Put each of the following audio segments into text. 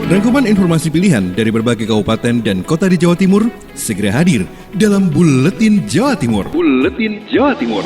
Rangkuman informasi pilihan dari berbagai kabupaten dan kota di Jawa Timur segera hadir dalam Buletin Jawa Timur. Buletin Jawa Timur.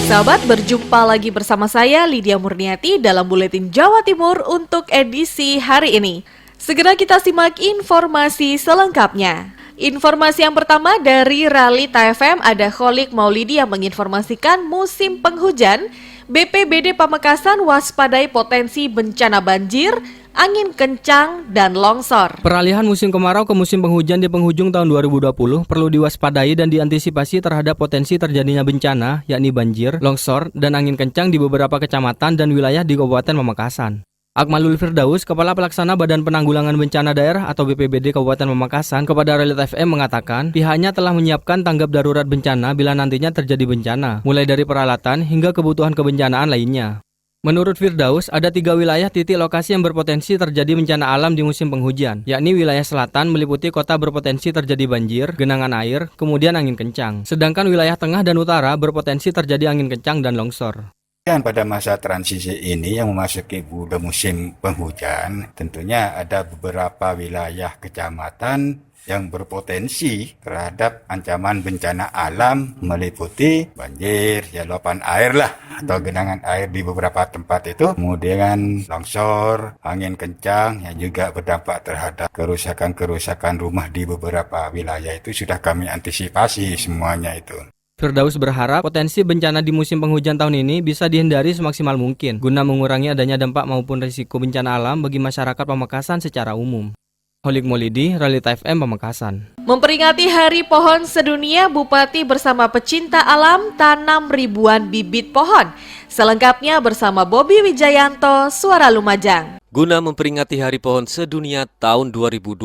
Sahabat, berjumpa lagi bersama saya Lydia Murniati dalam Buletin Jawa Timur untuk edisi hari ini. Segera kita simak informasi selengkapnya. Informasi yang pertama dari Realita FM, ada Kholik Maulidi yang menginformasikan musim penghujan. BPBD Pamekasan waspadai potensi bencana banjir, angin kencang, dan longsor. Peralihan musim kemarau ke musim penghujan di penghujung tahun 2020 perlu diwaspadai dan diantisipasi terhadap potensi terjadinya bencana, yakni banjir, longsor, dan angin kencang di beberapa kecamatan dan wilayah di Kabupaten Pamekasan. Akmalul Firdaus, Kepala Pelaksana Badan Penanggulangan Bencana Daerah atau BPBD Kabupaten Pamekasan, kepada Realita FM mengatakan pihaknya telah menyiapkan tanggap darurat bencana bila nantinya terjadi bencana, mulai dari peralatan hingga kebutuhan kebencanaan lainnya. Menurut Firdaus, ada 3 wilayah titik lokasi yang berpotensi terjadi bencana alam di musim penghujan, yakni wilayah selatan meliputi kota berpotensi terjadi banjir, genangan air, kemudian angin kencang. Sedangkan wilayah tengah dan utara berpotensi terjadi angin kencang dan longsor. Dan pada masa transisi ini yang memasuki musim penghujan, tentunya ada beberapa wilayah kecamatan yang berpotensi terhadap ancaman bencana alam meliputi banjir, ya luapan air lah atau genangan air di beberapa tempat itu, kemudian longsor, angin kencang yang juga berdampak terhadap kerusakan rumah di beberapa wilayah itu sudah kami antisipasi semuanya itu. Firdaus berharap potensi bencana di musim penghujan tahun ini bisa dihindari semaksimal mungkin guna mengurangi adanya dampak maupun risiko bencana alam bagi masyarakat Pamekasan secara umum. Kholik Maulidi, Realita FM Pamekasan. Memperingati Hari Pohon Sedunia, Bupati bersama pecinta alam tanam ribuan bibit pohon. Selengkapnya bersama Bobi Wijayanto, Suara Lumajang. Guna memperingati Hari Pohon Sedunia tahun 2020,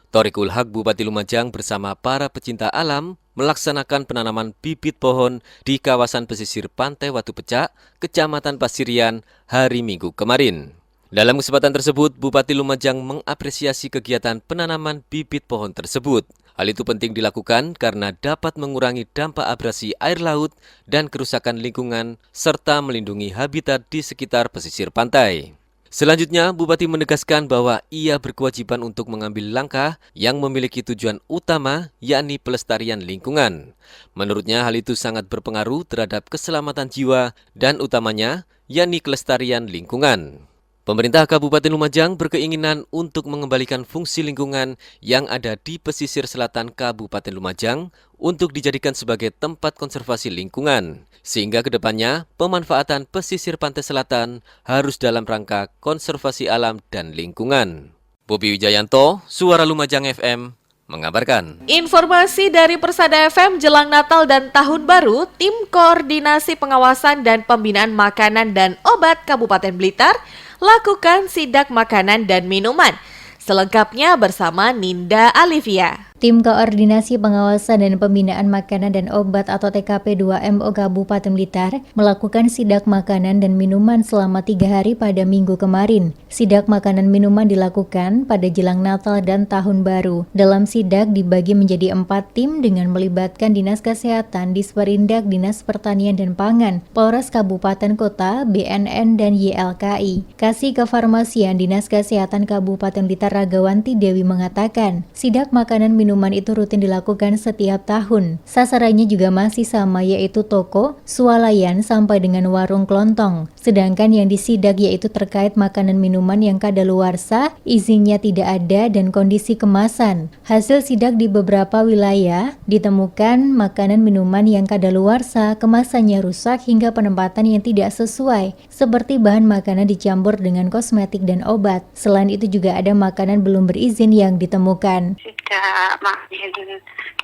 Thoriqul Haq Bupati Lumajang bersama para pecinta alam melaksanakan penanaman bibit pohon di kawasan pesisir Pantai Watu Pecak, Kecamatan Pasirian, hari Minggu kemarin. Dalam kesempatan tersebut, Bupati Lumajang mengapresiasi kegiatan penanaman bibit pohon tersebut. Hal itu penting dilakukan karena dapat mengurangi dampak abrasi air laut dan kerusakan lingkungan, serta melindungi habitat di sekitar pesisir pantai. Selanjutnya, Bupati menegaskan bahwa ia berkewajiban untuk mengambil langkah yang memiliki tujuan utama, yakni pelestarian lingkungan. Menurutnya, hal itu sangat berpengaruh terhadap keselamatan jiwa dan utamanya, yakni kelestarian lingkungan. Pemerintah Kabupaten Lumajang berkeinginan untuk mengembalikan fungsi lingkungan yang ada di pesisir selatan Kabupaten Lumajang untuk dijadikan sebagai tempat konservasi lingkungan. Sehingga kedepannya pemanfaatan pesisir pantai selatan harus dalam rangka konservasi alam dan lingkungan. Bobi Wijayanto, Suara Lumajang FM, mengabarkan. Informasi dari Persada FM jelang Natal dan Tahun Baru, Tim Koordinasi Pengawasan dan Pembinaan Makanan dan Obat Kabupaten Blitar lakukan sidak makanan dan minuman. Selengkapnya bersama Ninda Alivia. Tim Koordinasi Pengawasan dan Pembinaan Makanan dan Obat atau TKP 2MO Kabupaten Blitar melakukan sidak makanan dan minuman selama 3 hari pada Minggu kemarin. Sidak makanan minuman dilakukan pada jelang Natal dan Tahun Baru. Dalam sidak dibagi menjadi 4 tim dengan melibatkan Dinas Kesehatan, Disperindak, Dinas Pertanian dan Pangan, Polres Kabupaten Kota, BNN dan YLKI. Kasih Kefarmasian Dinas Kesehatan Kabupaten Blitar Ragawanti Dewi mengatakan, sidak makanan minuman itu rutin dilakukan setiap tahun. Sasarannya juga masih sama, yaitu toko, swalayan sampai dengan warung kelontong. Sedangkan yang disidak yaitu terkait makanan minuman yang kadaluarsa, izinnya tidak ada dan kondisi kemasan. Hasil sidak di beberapa wilayah ditemukan makanan minuman yang kadaluarsa, kemasannya rusak hingga penempatan yang tidak sesuai, seperti bahan makanan dicampur dengan kosmetik dan obat. Selain itu juga ada makanan belum berizin yang ditemukan. Tidak makin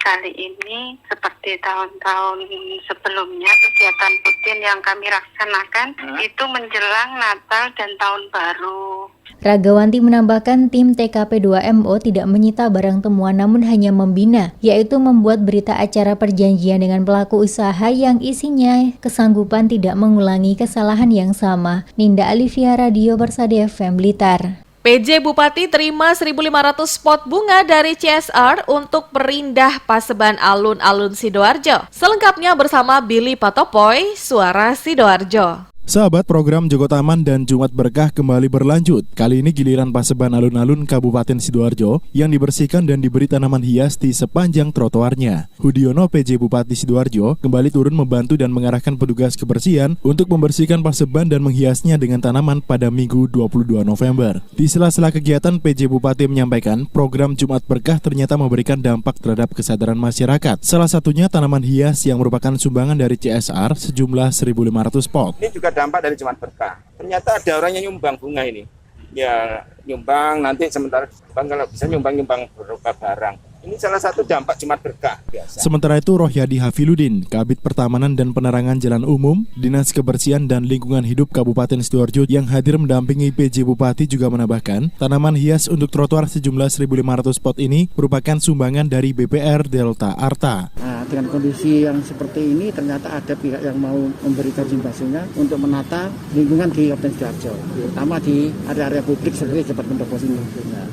kali ini seperti tahun-tahun sebelumnya, kegiatan rutin yang kami laksanakan itu menjelang Natal dan Tahun Baru. Ragawanti menambahkan tim TKP 2MO tidak menyita barang temuan namun hanya membina, yaitu membuat berita acara perjanjian dengan pelaku usaha yang isinya kesanggupan tidak mengulangi kesalahan yang sama. Ninda Alivia, Radio Persada FM Blitar. PJ Bupati terima 1.500 pot bunga dari CSR untuk perindah Paseban Alun-Alun Sidoarjo. Selengkapnya bersama Billy Patopoy, Suara Sidoarjo. Sahabat, program Jogo Taman dan Jumat Berkah kembali berlanjut. Kali ini giliran Paseban Alun-Alun Kabupaten Sidoarjo yang dibersihkan dan diberi tanaman hias di sepanjang trotoarnya. Hudiono PJ Bupati Sidoarjo kembali turun membantu dan mengarahkan petugas kebersihan untuk membersihkan Paseban dan menghiasnya dengan tanaman pada Minggu 22 November. Di sela-sela kegiatan, PJ Bupati menyampaikan program Jumat Berkah ternyata memberikan dampak terhadap kesadaran masyarakat. Salah satunya tanaman hias yang merupakan sumbangan dari CSR sejumlah 1.500 pot. Ini juga dampak dari Jumat Berkah. Ternyata ada orang yang nyumbang bunga ini. Ya, nyumbang nanti sementara kalau bisa nyumbang berupa barang. Ini salah satu dampak Jumat Berkah biasa. Sementara itu, Rohyadi Hafiludin, Kabid Pertamanan dan Penerangan Jalan Umum, Dinas Kebersihan dan Lingkungan Hidup Kabupaten Sidoarjo yang hadir mendampingi PJ Bupati juga menambahkan, tanaman hias untuk trotoar sejumlah 1.500 pot ini merupakan sumbangan dari BPR Delta Arta. Nah, dengan kondisi yang seperti ini, ternyata ada pihak yang mau memberikan kontribusinya untuk menata lingkungan di Kabupaten Sidoarjo, terutama di area-area publik seperti Jalan Pendopo ini.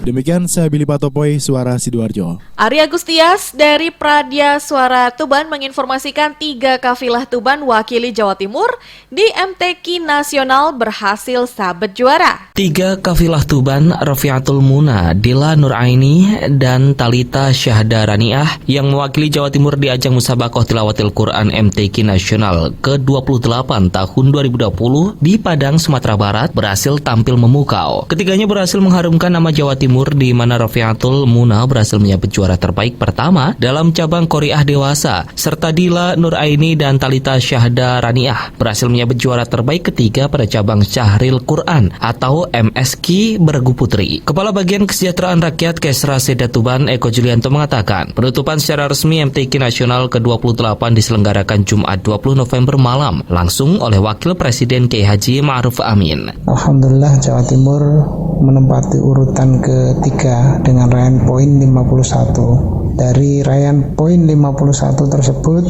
Demikian saya Billy Patopoy, Suara Sidoarjo. Arya Gustias dari Pradya Suara Tuban menginformasikan 3 kafilah Tuban wakili Jawa Timur di MTQ Nasional berhasil sabet juara. 3 kafilah Tuban, Rafiatul Muna, Dila Nuraini, dan Talita Syahdaraniah yang mewakili Jawa Timur di ajang Musabaqah Tilawatil Quran MTQ Nasional ke-28 tahun 2020 di Padang, Sumatera Barat berhasil tampil memukau. Ketiganya berhasil mengharumkan nama Jawa Timur di mana Rafiatul Muna berhasil menyabet juara terbaik pertama dalam cabang Qori'ah dewasa, serta Dila Nuraini dan Talita Syahdaraniah berhasil menyabet juara terbaik ketiga pada cabang Syahril Quran atau MSQ beregu putri. Kepala Bagian Kesejahteraan Rakyat Kesra Seda Tuban Eko Julianto mengatakan, penutupan secara resmi MTQ Nasional ke-28 diselenggarakan Jumat 20 November malam langsung oleh Wakil Presiden Kiai Haji Ma'ruf Amin. Alhamdulillah Jawa Timur menempati urutan ketiga dengan raihan poin 51. Dari raihan poin 51 tersebut,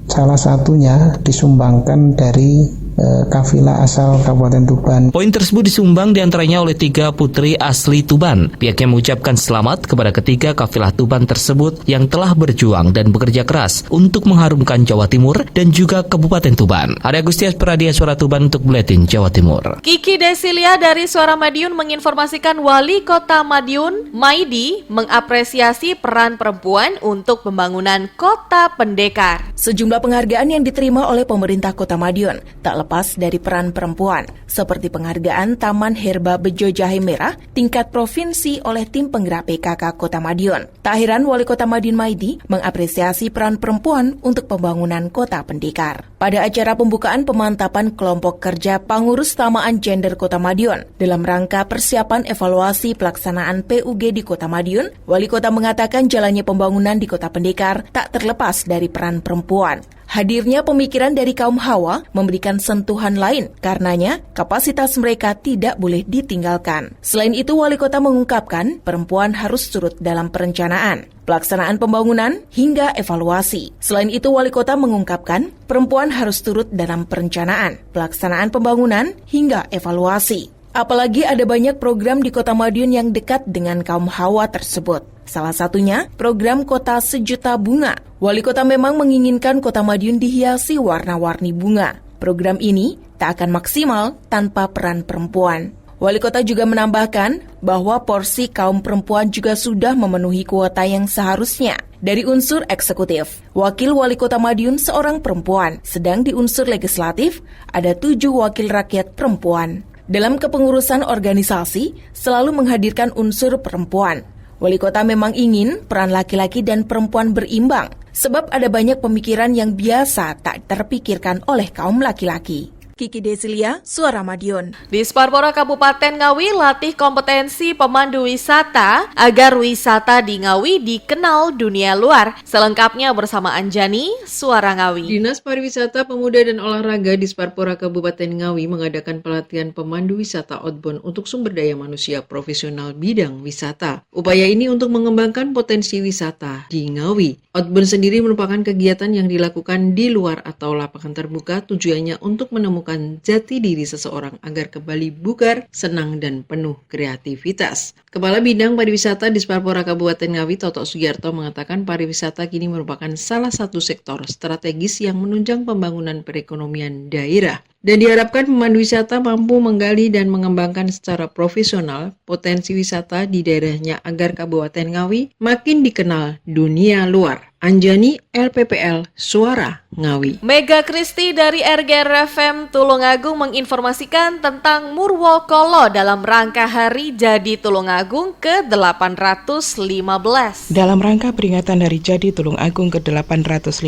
salah satunya disumbangkan dari kafilah asal Kabupaten Tuban. Poin tersebut disumbang diantaranya oleh 3 putri asli Tuban. Pihaknya mengucapkan selamat kepada ketiga kafilah Tuban tersebut yang telah berjuang dan bekerja keras untuk mengharumkan Jawa Timur dan juga Kabupaten Tuban. Arya Gustias, Pradya Suara Tuban untuk Buletin Jawa Timur. Kiki Desilia dari Suara Madiun menginformasikan Wali Kota Madiun, Maidi, mengapresiasi peran perempuan untuk pembangunan Kota Pendekar. Sejumlah penghargaan yang diterima oleh pemerintah Kota Madiun tak lepas dari peran perempuan, seperti penghargaan Taman Herba Bejo Jahe Merah tingkat provinsi oleh tim penggerak PKK Kota Madiun. Tak heran Wali Kota Madiun Maidi mengapresiasi peran perempuan untuk pembangunan Kota Pendekar. Pada acara pembukaan pemantapan kelompok kerja pengurus tamaan gender Kota Madiun dalam rangka persiapan evaluasi pelaksanaan PUG di Kota Madiun, Wali Kota mengatakan jalannya pembangunan di Kota Pendekar tak terlepas dari peran perempuan. Hadirnya pemikiran dari kaum Hawa memberikan sentuhan lain, karenanya kapasitas mereka tidak boleh ditinggalkan. Selain itu, Wali Kota mengungkapkan perempuan harus turut dalam perencanaan, pelaksanaan pembangunan, hingga evaluasi. Selain itu, Wali Kota mengungkapkan perempuan harus turut dalam perencanaan, pelaksanaan pembangunan, hingga evaluasi. Apalagi ada banyak program di Kota Madiun yang dekat dengan kaum Hawa tersebut. Salah satunya program Kota Sejuta Bunga. Wali Kota memang menginginkan Kota Madiun dihiasi warna-warni bunga. Program ini tak akan maksimal tanpa peran perempuan. Wali Kota juga menambahkan bahwa porsi kaum perempuan juga sudah memenuhi kuota yang seharusnya. Dari unsur eksekutif, Wakil Wali Kota Madiun seorang perempuan, sedang di unsur legislatif ada 7 wakil rakyat perempuan. Dalam kepengurusan organisasi, selalu menghadirkan unsur perempuan. Wali Kota memang ingin peran laki-laki dan perempuan berimbang, sebab ada banyak pemikiran yang biasa tak terpikirkan oleh kaum laki-laki. Kiki Desilia, Suara Madiun. Di Sparpora Kabupaten Ngawi latih kompetensi pemandu wisata agar wisata di Ngawi dikenal dunia luar. Selengkapnya bersama Anjani, Suara Ngawi. Dinas Pariwisata, Pemuda dan Olahraga di Sparpora Kabupaten Ngawi mengadakan pelatihan pemandu wisata outbound untuk sumber daya manusia profesional bidang wisata. Upaya ini untuk mengembangkan potensi wisata di Ngawi. Outbound sendiri merupakan kegiatan yang dilakukan di luar atau lapangan terbuka, tujuannya untuk menemukan menemukan jati diri seseorang agar kembali bugar, senang, dan penuh kreativitas. Kepala Bidang Pariwisata Disparpora Kabupaten Ngawi, Toto Sugiarto, mengatakan pariwisata kini merupakan salah satu sektor strategis yang menunjang pembangunan perekonomian daerah. Dan diharapkan pemandu wisata mampu menggali dan mengembangkan secara profesional potensi wisata di daerahnya agar Kabupaten Ngawi makin dikenal dunia luar. Anjani, LPPL, Suara Ngawi. Mega Kristi dari RGR FM Tulungagung menginformasikan tentang Murwokolo dalam rangka Hari Jadi Tulungagung ke-815. Dalam rangka peringatan Hari Jadi Tulungagung ke-815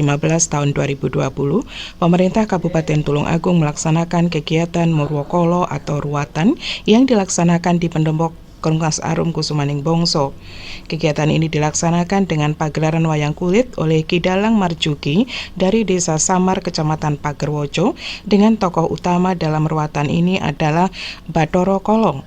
tahun 2020, pemerintah Kabupaten Tulungagung melaksanakan kegiatan Murwokolo atau ruatan yang dilaksanakan di Pendopo Kongkas Arum Kusumaning Bongso. Kegiatan ini dilaksanakan dengan pagelaran wayang kulit oleh Ki Dalang Marjuki dari Desa Samar, Kecamatan Pagerwojo, dengan tokoh utama dalam ruatan ini adalah Bathara Kala.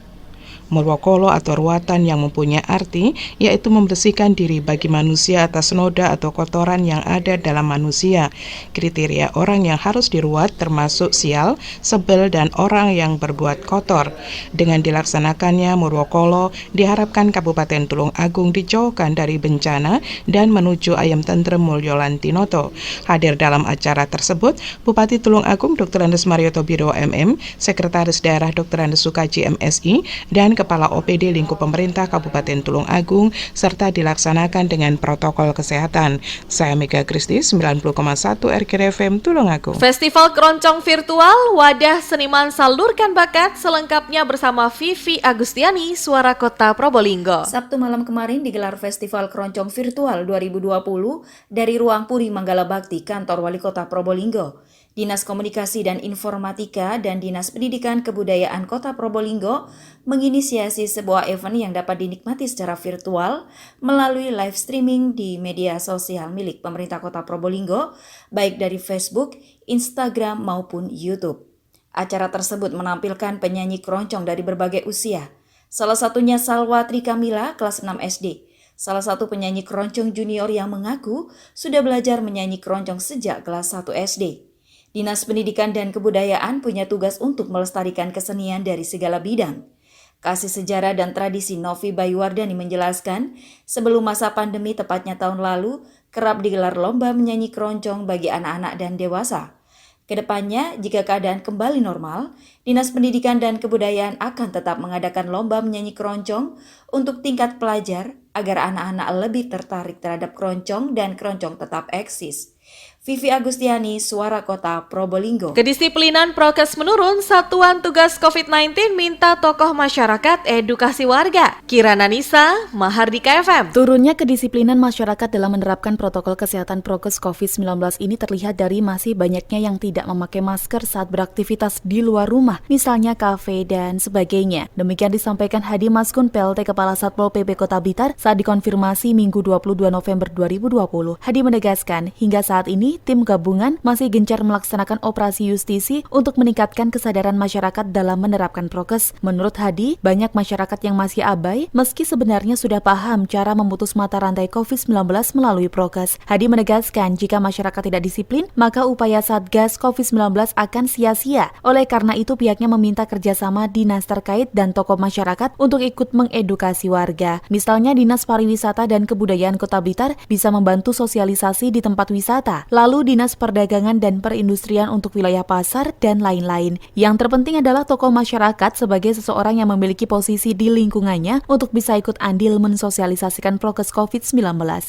Murwokolo atau ruatan yang mempunyai arti yaitu membersihkan diri bagi manusia atas noda atau kotoran yang ada dalam manusia. Kriteria orang yang harus diruat termasuk sial, sebel, dan orang yang berbuat kotor. Dengan dilaksanakannya Murwokolo, diharapkan Kabupaten Tulungagung dijauhkan dari bencana dan menuju ayam tentrem Mulyo Lantinoto. Hadir dalam acara tersebut Bupati Tulungagung Dr. Andes Marioto Biro MM, Sekretaris Daerah Dr. Andes Sukaji MSI, dan Kepala OPD lingkup pemerintah Kabupaten Tulungagung, serta dilaksanakan dengan protokol kesehatan. Saya Mega Kristi, 90,1 RGR FM Tulungagung. Festival Keroncong Virtual, wadah seniman salurkan bakat selengkapnya bersama Vivi Agustiani, Suara Kota Probolinggo. Sabtu malam kemarin digelar Festival Keroncong Virtual 2020 dari Ruang Puri Manggala Bakti, Kantor Wali Kota Probolinggo. Dinas Komunikasi dan Informatika dan Dinas Pendidikan Kebudayaan Kota Probolinggo menginisiasi sebuah event yang dapat dinikmati secara virtual melalui live streaming di media sosial milik pemerintah Kota Probolinggo, baik dari Facebook, Instagram, maupun YouTube. Acara tersebut menampilkan penyanyi keroncong dari berbagai usia. Salah satunya Salwa Trikamila, kelas 6 SD. Salah satu penyanyi keroncong junior yang mengaku sudah belajar menyanyi keroncong sejak kelas 1 SD. Dinas Pendidikan dan Kebudayaan punya tugas untuk melestarikan kesenian dari segala bidang. Kasih Sejarah dan Tradisi Novi Bayuwardani menjelaskan, sebelum masa pandemi tepatnya tahun lalu, kerap digelar lomba menyanyi keroncong bagi anak-anak dan dewasa. Kedepannya, jika keadaan kembali normal, Dinas Pendidikan dan Kebudayaan akan tetap mengadakan lomba menyanyi keroncong untuk tingkat pelajar agar anak-anak lebih tertarik terhadap keroncong dan keroncong tetap eksis. Vivi Agustiani, Suara Kota Probolinggo. Kedisiplinan prokes menurun, Satuan Tugas COVID-19 minta tokoh masyarakat edukasi warga. Kirana Nisa, Mahardika FM. Turunnya kedisiplinan masyarakat dalam menerapkan protokol kesehatan prokes COVID-19 ini terlihat dari masih banyaknya yang tidak memakai masker saat beraktivitas di luar rumah, misalnya kafe dan sebagainya. Demikian disampaikan Hadi Maskun, PLT Kepala Satpol PP Kota Blitar saat dikonfirmasi Minggu 22 November 2020. Hadi menegaskan, hingga saat ini tim gabungan masih gencar melaksanakan operasi justisi untuk meningkatkan kesadaran masyarakat dalam menerapkan prokes. Menurut Hadi, banyak masyarakat yang masih abai meski sebenarnya sudah paham cara memutus mata rantai COVID-19 melalui prokes. Hadi menegaskan jika masyarakat tidak disiplin, maka upaya Satgas COVID-19 akan sia-sia. Oleh karena itu pihaknya meminta kerjasama dinas terkait dan tokoh masyarakat untuk ikut mengedukasi warga. Misalnya Dinas Pariwisata dan Kebudayaan Kota Blitar bisa membantu sosialisasi di tempat wisata. Lalu Dinas Perdagangan dan Perindustrian untuk wilayah pasar, dan lain-lain. Yang terpenting adalah tokoh masyarakat sebagai seseorang yang memiliki posisi di lingkungannya untuk bisa ikut andil mensosialisasikan prokes COVID-19.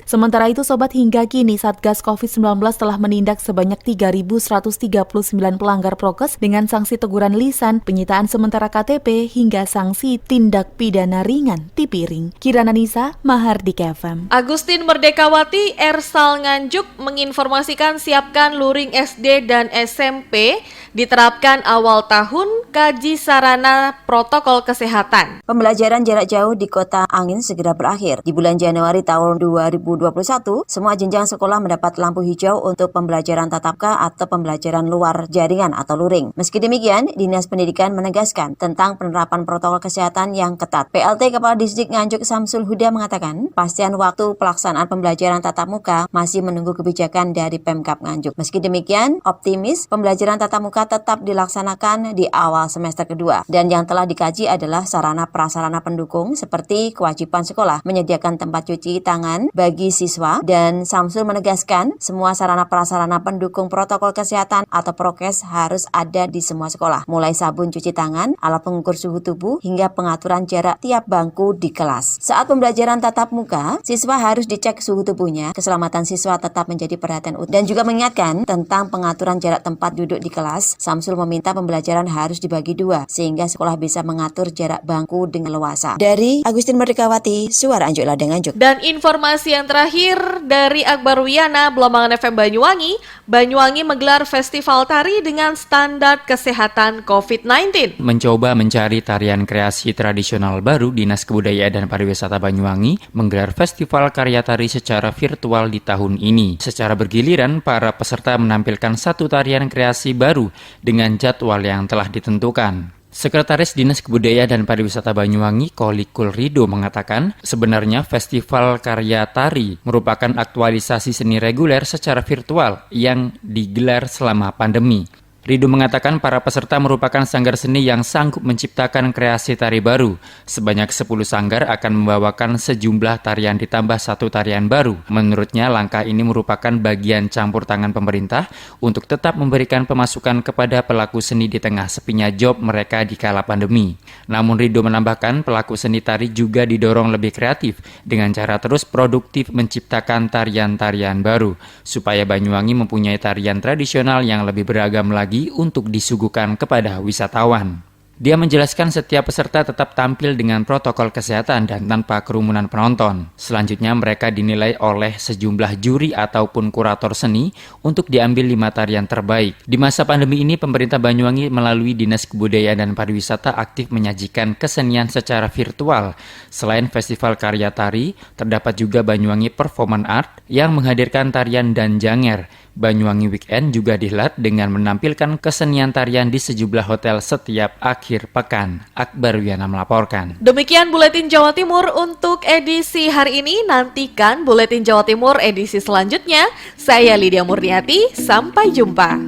Sementara itu, Sobat, hingga kini Satgas COVID-19 telah menindak sebanyak 3.139 pelanggar prokes dengan sanksi teguran lisan, penyitaan sementara KTP, hingga sanksi tindak pidana ringan tipiring. Kirana Nisa, Mahardika FM. Agustin Merdekawati, Ersal Nganjuk menginformasikan siapkan luring SD dan SMP diterapkan awal tahun, kaji sarana protokol kesehatan. Pembelajaran jarak jauh di Kota Angin segera berakhir. Di bulan Januari tahun 2021, semua jenjang sekolah mendapat lampu hijau untuk pembelajaran tatap muka atau pembelajaran luar jaringan atau luring. Meski demikian, Dinas Pendidikan menegaskan tentang penerapan protokol kesehatan yang ketat. PLT Kepala Distrik Nganjuk Samsul Huda mengatakan, pastian waktu pelaksanaan pembelajaran tatap muka masih menunggu kebijakan dari Pemkab Nganjuk. Meski demikian, optimis pembelajaran tatap muka muka tetap dilaksanakan di awal semester kedua. Dan yang telah dikaji adalah sarana prasarana pendukung seperti kewajiban sekolah menyediakan tempat cuci tangan bagi siswa, dan Samsul menegaskan semua sarana prasarana pendukung protokol kesehatan atau prokes harus ada di semua sekolah, mulai sabun cuci tangan, alat pengukur suhu tubuh, hingga pengaturan jarak tiap bangku di kelas. Saat pembelajaran tatap muka, siswa harus dicek suhu tubuhnya, keselamatan siswa tetap menjadi perhatian utama. Dan juga mengingatkan tentang pengaturan jarak tempat duduk di kelas, Samsul meminta pembelajaran harus dibagi dua, sehingga sekolah bisa mengatur jarak bangku dengan leluasa. Dari Agustin Merdekawati, Suara Anjuk Ladang Anjuk. Dan informasi yang terakhir dari Akbar Wiyana, Belambangan FM Banyuwangi, Banyuwangi menggelar festival tari dengan standar kesehatan COVID-19. Mencoba mencari tarian kreasi tradisional baru, Dinas Kebudayaan dan Pariwisata Banyuwangi menggelar festival karya tari secara virtual di tahun ini. Secara bergiliran, para peserta menampilkan satu tarian kreasi baru dengan jadwal yang telah ditentukan. Sekretaris Dinas Kebudayaan dan Pariwisata Banyuwangi, Kolikul Rido, mengatakan sebenarnya Festival Karya Tari merupakan aktualisasi seni reguler secara virtual yang digelar selama pandemi. Rido mengatakan para peserta merupakan sanggar seni yang sanggup menciptakan kreasi tari baru. Sebanyak 10 sanggar akan membawakan sejumlah tarian ditambah satu tarian baru. Menurutnya, langkah ini merupakan bagian campur tangan pemerintah untuk tetap memberikan pemasukan kepada pelaku seni di tengah sepinya job mereka di kala pandemi. Namun Rido menambahkan pelaku seni tari juga didorong lebih kreatif dengan cara terus produktif menciptakan tarian-tarian baru, supaya Banyuwangi mempunyai tarian tradisional yang lebih beragam lagi untuk disuguhkan kepada wisatawan. Dia menjelaskan setiap peserta tetap tampil dengan protokol kesehatan dan tanpa kerumunan penonton. Selanjutnya mereka dinilai oleh sejumlah juri ataupun kurator seni untuk diambil 5 tarian terbaik. Di masa pandemi ini, pemerintah Banyuwangi melalui Dinas Kebudayaan dan Pariwisata aktif menyajikan kesenian secara virtual. Selain festival karya tari, terdapat juga Banyuwangi Performance Art yang menghadirkan tarian dan janger. Banyuwangi Weekend juga dihelat dengan menampilkan kesenian tarian di sejumlah hotel setiap akhir pekan. Akbar Wiyana melaporkan. Demikian Buletin Jawa Timur untuk edisi hari ini. Nantikan Buletin Jawa Timur edisi selanjutnya. Saya Lydia Murniati, sampai jumpa.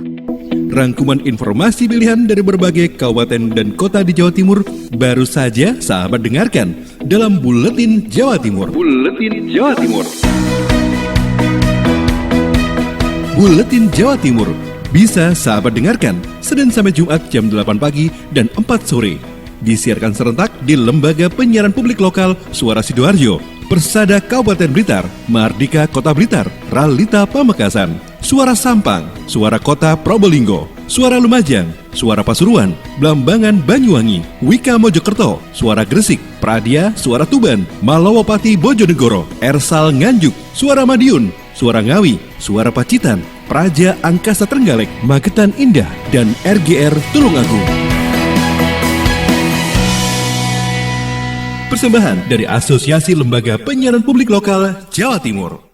Rangkuman informasi pilihan dari berbagai kabupaten dan kota di Jawa Timur baru saja sahabat dengarkan dalam Buletin Jawa Timur. Buletin Jawa Timur. Buletin Jawa Timur bisa sahabat dengarkan Senin sampai Jumat jam 8 pagi dan 4 sore. Disiarkan serentak di Lembaga Penyiaran Publik Lokal Suara Sidoarjo, Persada Kabupaten Blitar, Mardika Kota Blitar, Ralita Pamekasan, Suara Sampang, Suara Kota Probolinggo, Suara Lumajang, Suara Pasuruan, Belambangan Banyuwangi, Wika Mojokerto, Suara Gresik, Pradia, Suara Tuban, Malawapati Bojonegoro, Ersal Nganjuk, Suara Madiun, Suara Ngawi, Suara Pacitan, Praja Angkasa Trenggalek, Magetan Indah, dan RGR Tulungagung. Persembahan dari Asosiasi Lembaga Penyiaran Publik Lokal Jawa Timur.